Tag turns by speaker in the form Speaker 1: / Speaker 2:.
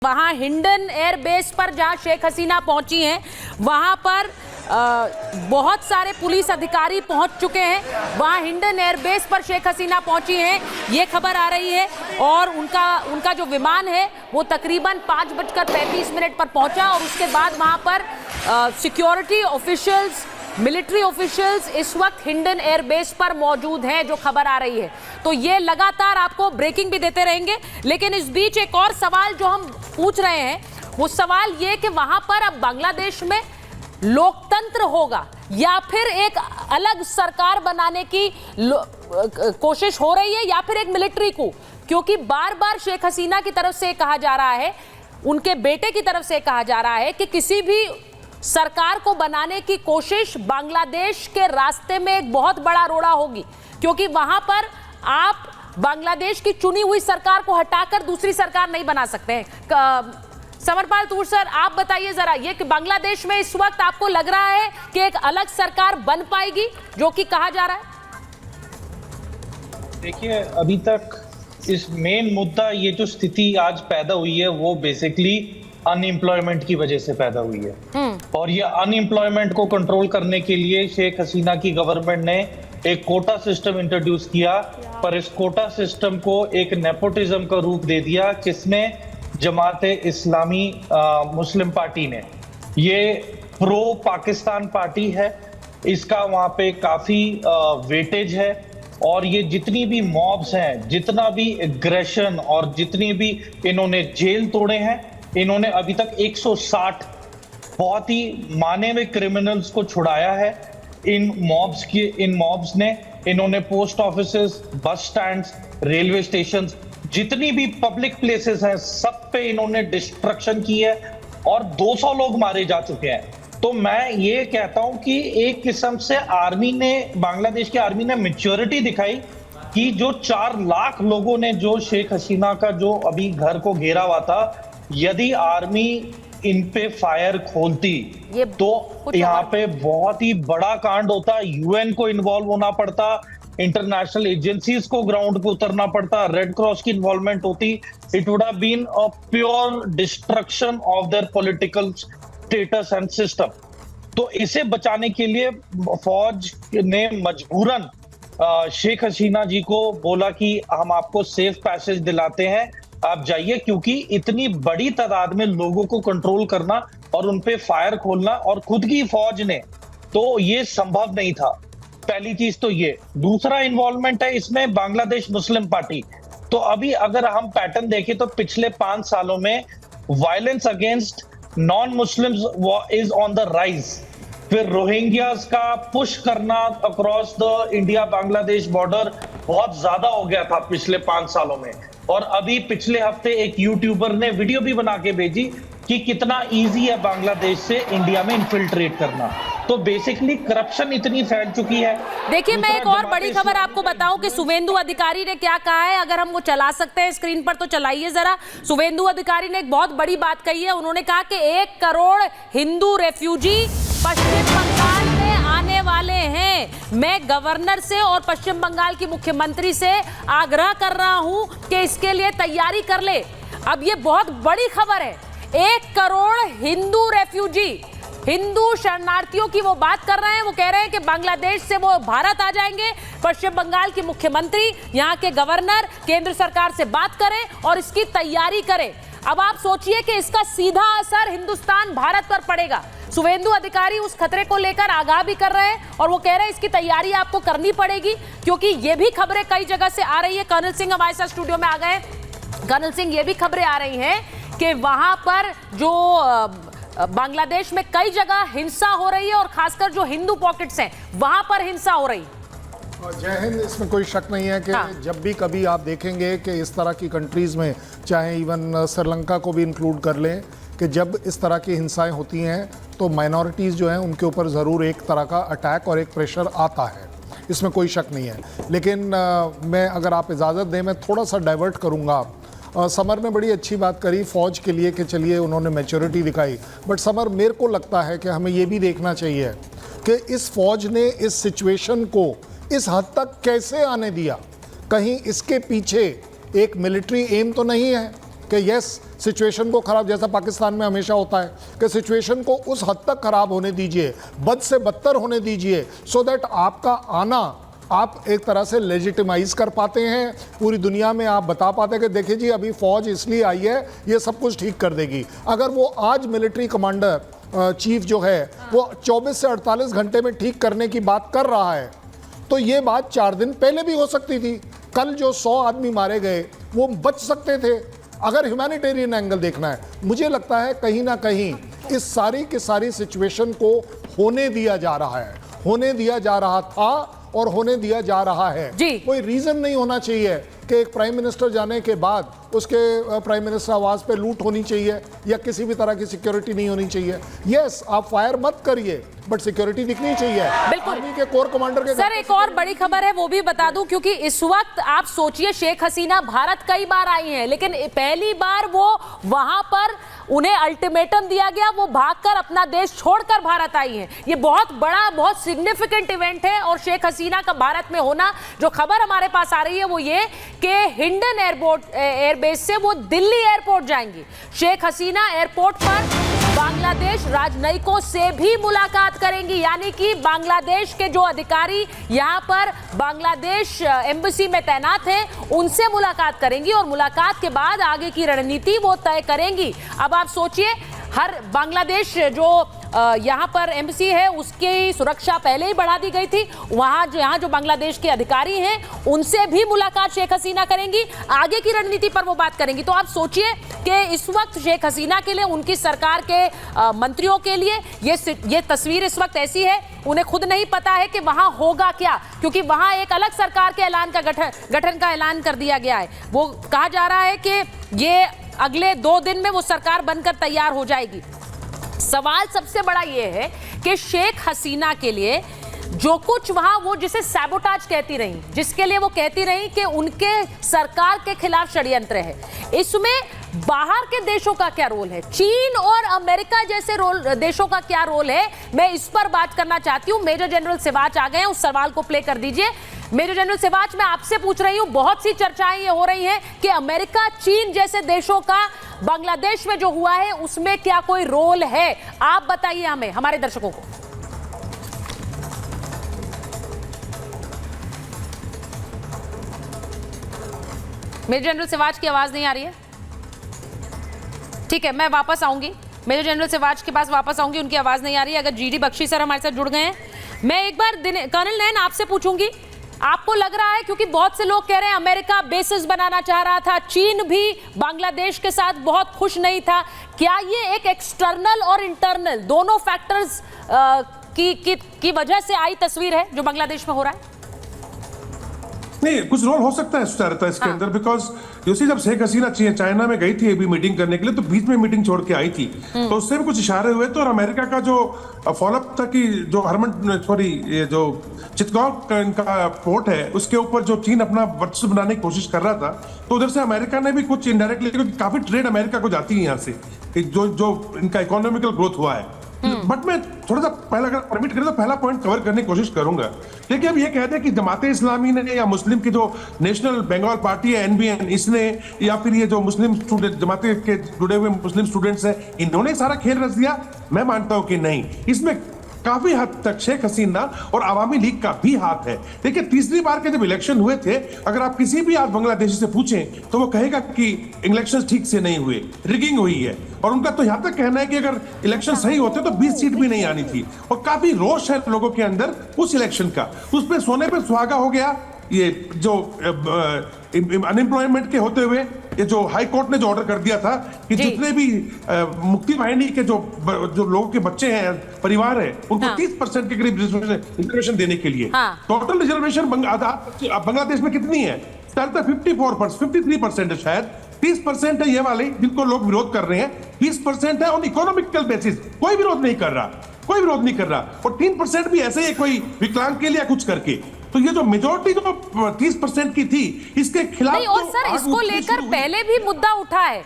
Speaker 1: वहां हिंडन एयरबेस पर जहां शेख हसीना पहुंची हैं, वहां पर बहुत सारे पुलिस अधिकारी पहुंच चुके हैं। वहां हिंडन एयरबेस पर शेख हसीना पहुंची हैं, ये खबर आ रही है। और उनका जो विमान है वो तकरीबन 5:35 पर पहुंचा और उसके बाद वहां पर सिक्योरिटी ऑफिशियल्स, मिलिट्री ऑफिशियल्स इस वक्त हिंडन एयरबेस पर मौजूद हैं, जो खबर आ रही है। तो ये लगातार आपको ब्रेकिंग भी देते रहेंगे। लेकिन इस बीच एक और सवाल जो हम पूछ रहे हैं, वो सवाल ये कि वहां पर अब बांग्लादेश में लोकतंत्र होगा या फिर एक अलग सरकार बनाने की कोशिश हो रही है, या फिर एक मिलिट्री को? क्योंकि बार बार शेख हसीना की तरफ से कहा जा रहा है, उनके बेटे की तरफ से कहा जा रहा है कि किसी भी सरकार को बनाने की कोशिश बांग्लादेश के रास्ते में एक बहुत बड़ा रोड़ा होगी, क्योंकि वहां पर आप बांग्लादेश की चुनी हुई सरकार को हटाकर दूसरी सरकार नहीं बना सकते हैं। समरपाल तूर सर, आप बताइए जरा, ये कि बांग्लादेश में इस वक्त आपको लग रहा है कि एक अलग सरकार बन पाएगी, जो कि कहा जा रहा है?
Speaker 2: देखिए, अभी तक इस मेन मुद्दा, ये जो स्थिति आज पैदा हुई है, वो बेसिकली अनएम्प्लॉयमेंट की वजह से पैदा हुई है। और ये अनएम्प्लॉयमेंट को कंट्रोल करने के लिए शेख हसीना की गवर्नमेंट ने एक कोटा सिस्टम इंट्रोड्यूस किया, पर इस कोटा सिस्टम को एक नेपोटिज्म का रूप दे दिया, जिसमें जमाते इस्लामी मुस्लिम पार्टी ने, ये प्रो पाकिस्तान पार्टी है, इसका वहां पे काफी वेटेज है। और ये जितनी भी मॉब्स हैं, जितना भी एग्रेशन और जितनी भी इन्होंने जेल तोड़े हैं, इन्होंने अभी तक 160 बहुत ही माने हुए क्रिमिनल्स को छुड़ाया है। इन मॉब्स ने इन्होंने पोस्ट ऑफिसेस, बस स्टैंड्स, रेलवे स्टेशन, जितनी भी पब्लिक प्लेसेस हैं, सब पे इन्होंने डिस्ट्रक्शन की है और 200 लोग मारे जा चुके हैं। तो मैं ये कहता हूं कि एक किस्म से बांग्लादेश की आर्मी ने मैच्योरिटी दिखाई कि जो 4 लाख लोगों ने जो शेख हसीना का जो अभी घर को घेरा हुआ था, यदि आर्मी इन पे फायर खोलती तो यहाँ पे बहुत ही बड़ा कांड होता। यूएन को इन्वॉल्व होना पड़ता, इंटरनेशनल एजेंसीज को ग्राउंड पे उतरना पड़ता, रेड क्रॉस की इन्वॉल्वमेंट होती। It would have been a pure destruction of their political status and system. तो इसे बचाने के लिए फौज ने मजबूरन शेख हसीना जी को बोला कि हम आपको सेफ पैसेज दिलाते हैं, आप जाइए, क्योंकि इतनी बड़ी तादाद में लोगों को कंट्रोल करना और उन पे फायर खोलना और खुद की फौज ने, तो ये संभव नहीं था। पहली चीज तो ये। दूसरा इन्वॉल्वमेंट है इसमें बांग्लादेश मुस्लिम पार्टी। तो अभी अगर हम पैटर्न देखें तो पिछले 5 सालों में violence against non Muslims is on the rise. फिर रोहिंग्यास का पुश करना across the India Bangladesh border बहुत ज्यादा हो गया था पिछले 5 सालों में। और अभी पिछले हफ्ते एक यूट्यूबर ने वीडियो भी बना के भेजी कि कितना इजी है बांग्लादेश से इंडिया में इन्फिल्ट्रेट करना। तो बेसिकली करप्शन इतनी फैल चुकी है।
Speaker 1: देखिए, मैं एक और बड़ी खबर आपको बताऊं कि शुवेंदु अधिकारी ने क्या कहा है। अगर हम वो चला सकते हैं स्क्रीन पर तो चलाइए जरा। शुवेंदु अधिकारी ने एक बहुत बड़ी बात कही है। उन्होंने कहा कि 1 करोड़ हिंदू रेफ्यूजी पश्चिम बंगाल में आने वाले हैं। मैं गवर्नर से और पश्चिम बंगाल की मुख्यमंत्री से आग्रह कर रहा हूं कि इसके लिए तैयारी कर ले। अब ये बहुत बड़ी खबर है। 1 करोड़ हिंदू रेफ्यूजी, हिंदू शरणार्थियों की वो बात कर रहे हैं। वो कह रहे हैं कि बांग्लादेश से वो भारत आ जाएंगे। पश्चिम बंगाल की मुख्यमंत्री, यहाँ के गवर्नर केंद्र सरकार से बात करें और इसकी तैयारी करें। अब आप सोचिए कि इसका सीधा असर हिंदुस्तान भारत पर पड़ेगा। शुवेंदु अधिकारी उस खतरे को लेकर आगाह भी कर रहे हैं और वो कह रहे हैं इसकी तैयारी आपको करनी पड़ेगी, क्योंकि ये भी खबरें कई जगह से आ रही है। कर्नल सिंह हमारे साथ स्टूडियो में आ गए। कर्नल सिंह, ये भी खबरें आ रही हैं कि वहां पर जो बांग्लादेश में कई जगह हिंसा हो रही है और खासकर जो हिंदू पॉकेट्स हैं वहां पर हिंसा हो रही है।
Speaker 3: जय हिंद। इसमें कोई शक नहीं है कि जब भी कभी आप देखेंगे कि इस तरह की कंट्रीज़ में, चाहे इवन श्रीलंका को भी इंक्लूड कर लें, कि जब इस तरह की हिंसाएं होती हैं तो माइनॉरिटीज़ जो हैं उनके ऊपर ज़रूर एक तरह का अटैक और एक प्रेशर आता है, इसमें कोई शक नहीं है। लेकिन मैं, अगर आप इजाज़त दें, मैं थोड़ा सा डाइवर्ट करूँगा। समर ने बड़ी अच्छी बात करी फ़ौज के लिए कि चलिए उन्होंने मैच्योरिटी दिखाई, बट समर, मेरे को लगता है कि हमें ये भी देखना चाहिए कि इस फ़ौज ने इस सिचुएशन को इस हद तक कैसे आने दिया। कहीं इसके पीछे एक मिलिट्री एम तो नहीं है कि यस सिचुएशन को खराब, जैसा पाकिस्तान में हमेशा होता है कि सिचुएशन को उस हद तक खराब होने दीजिए, बद से बदतर होने दीजिए, सो दैट आपका आना आप एक तरह से लेजिटिमाइज कर पाते हैं, पूरी दुनिया में आप बता पाते हैं कि देखिए जी अभी फौज इसलिए आई है, ये सब कुछ ठीक कर देगी। अगर वो आज मिलिट्री कमांडर चीफ जो है वो 24 से 48 घंटे में ठीक करने की बात कर रहा है, तो ये बात 4 दिन पहले भी हो सकती थी। कल जो 100 आदमी मारे गए वो बच सकते थे। अगर ह्यूमैनिटेरियन एंगल देखना है, मुझे लगता है कहीं ना कहीं इस सारी की सारी सिचुएशन को होने दिया जा रहा है, होने दिया जा रहा था और होने दिया जा रहा है। कोई रीजन नहीं होना चाहिए कि एक प्राइम मिनिस्टर जाने के बाद उसके प्राइम मिनिस्टर आवास पे लूट होनी चाहिए या किसी भी तरह की सिक्योरिटी नहीं होनी चाहिए। यस, आप फायर मत करिए बट सिक्योरिटी दिखनी चाहिए।
Speaker 1: बिल्कुल।
Speaker 3: आर्मी के कोर कमांडर के
Speaker 1: सर एक और बड़ी खबर है वो भी बता दूं, क्योंकि इस वक्त आप सोचिए शेख हसीना भारत कई बार आई हैं, लेकिन पहली बार वो वहां पर उन्हें अल्टीमेटम दिया गया, वो भागकर अपना देश छोड़कर भारत आई हैं। ये बहुत बड़ा, बहुत सिग्निफिकेंट इवेंट है और शेख हसीना का भारत में होना, जो खबर हमारे पास आ रही है वो ये कि हिंडन एयरबेस से वो दिल्ली एयरपोर्ट जाएंगी। शेख हसीना एयरपोर्ट पर बांग्लादेश राजनयिकों से भी मुलाकात करेंगी, यानी कि बांग्लादेश के जो अधिकारी यहाँ पर बांग्लादेश एम्बेसी में तैनात हैं उनसे मुलाकात करेंगी और मुलाकात के बाद आगे की रणनीति वो तय करेंगी। अब आप सोचिए, हर बांग्लादेश जो यहाँ पर एम्बेसी है उसकी सुरक्षा पहले ही बढ़ा दी गई थी। यहाँ जो बांग्लादेश के अधिकारी हैं उनसे भी मुलाकात शेख हसीना करेंगी, आगे की रणनीति पर वो बात करेंगी। तो आप सोचिए कि इस वक्त शेख हसीना के लिए, उनकी सरकार के मंत्रियों के लिए ये तस्वीर इस वक्त ऐसी है, उन्हें खुद नहीं पता है कि वहां होगा क्या, क्योंकि वहां एक अलग सरकार के ऐलान का गठन का ऐलान कर दिया गया है। वो कहा जा रहा है कि ये अगले 2 दिन में वो सरकार बनकर तैयार हो जाएगी। सवाल सबसे बड़ा ये है कि शेख हसीना के लिए जो कुछ वहां, वो जिसे सैबोटाज कहती रही, जिसके लिए वो कहती रही कि उनके सरकार के खिलाफ षड्यंत्र है, इसमें बाहर के देशों का क्या रोल है, चीन और अमेरिका जैसे देशों का क्या रोल है, मैं इस पर बात करना चाहती हूं। मेजर जनरल सिवाच आ गए हैं, उस सवाल को प्ले कर दीजिए। मेजर जनरल सिवाच, मैं आपसे पूछ रही हूं, बहुत सी चर्चाएं ये हो रही हैं कि अमेरिका, चीन जैसे देशों का बांग्लादेश में जो हुआ है उसमें क्या कोई रोल है? आप बताइए हमें, हमारे दर्शकों को। मेजर जनरल सिवाच की आवाज नहीं आ रही है? ठीक है, मैं वापस आऊंगी, मेजर जनरल सिवाच के पास वापस आऊंगी, उनकी आवाज नहीं आ रही है। अगर जीडी बख्शी सर हमारे साथ जुड़ गए हैं, मैं एक बार कर्नल नैन आपसे पूछूंगी, आपको लग रहा है, क्योंकि बहुत से लोग कह रहे हैं अमेरिका बेसिस बनाना चाह रहा था, चीन भी बांग्लादेश के साथ बहुत खुश नहीं था, क्या ये एक एक्सटर्नल और इंटरनल दोनों फैक्टर्स की वजह से आई तस्वीर है जो बांग्लादेश में हो रहा है?
Speaker 4: नहीं, कुछ रोल हो सकता है सुचारिता इसके अंदर, बिकॉज जब शेख हसीना चाइना में गई थी अभी मीटिंग करने के लिए, तो बीच में मीटिंग छोड़ के आई थी, तो उससे भी कुछ इशारे हुए थे। और अमेरिका का जो फॉलोअप था कि जो ये जो चितगौड़ का इनका पोर्ट है उसके ऊपर जो चीन अपना वर्चस्व बनाने की कोशिश कर रहा था, तो उधर से अमेरिका ने भी कुछ इनडायरेक्टली, क्योंकि काफी ट्रेड अमेरिका को जाती है यहाँ से, जो इनका इकोनॉमिकल ग्रोथ हुआ है। बट मैं थोड़ा सा पहला, अगर परमिट करें तो पहला पॉइंट कवर करने की कोशिश करूंगा। देखिए, अब ये कहते हैं कि जमाते इस्लामी ने या मुस्लिम की जो नेशनल बंगाल पार्टी है NBN, इसने, या फिर ये जो मुस्लिम स्टूडेंट जमाते के जुड़े हुए मुस्लिम स्टूडेंट्स हैं, इन्होंने सारा खेल रच दिया। मैं मानता हूं कि नहीं, इसमें काफी हद तक शेख हसीना और अवामी लीग का भी हाथ है। देखिए, तीसरी बार के जब इलेक्शन हुए थे, अगर आप किसी भी आज बांग्लादेशी से पूछें तो वो कहेगा कि इलेक्शन ठीक से नहीं हुए, रिगिंग हुई है। और उनका तो यहां तक कहना है कि अगर इलेक्शन सही होते तो 20 सीट भी नहीं आनी थी। और काफी रोष है लोगों के अंदर उस इलेक्शन का, उस पर सोने पे सुहागा हो गया। ये जो अनएम्प्लॉयमेंट के होते हुए ये जो हाई कोर्ट ने जो ऑर्डर कर दिया था कि जितने भी मुक्ति वाहिनी के जो लोगों के बच्चे हैं, परिवार है, उनको 30% के करीब रिजर्वेशन देने के लिए। टोटल रिजर्वेशन बांग्लादेश में कितनी है? 53% है शायद, 30% है ये वाले जिनको लोग विरोध कर रहे हैं, 20% है ऑन इकोनॉमिकल बेसिस, कोई विरोध नहीं कर रहा, कोई विरोध नहीं कर रहा। और 3% भी ऐसे ही कोई विकलांग के लिए कुछ करके। तो ये जो मेजोरिटी जो 30% की थी, इसके खिलाफ
Speaker 1: नहीं, और सर इसको लेकर पहले भी मुद्दा उठा है।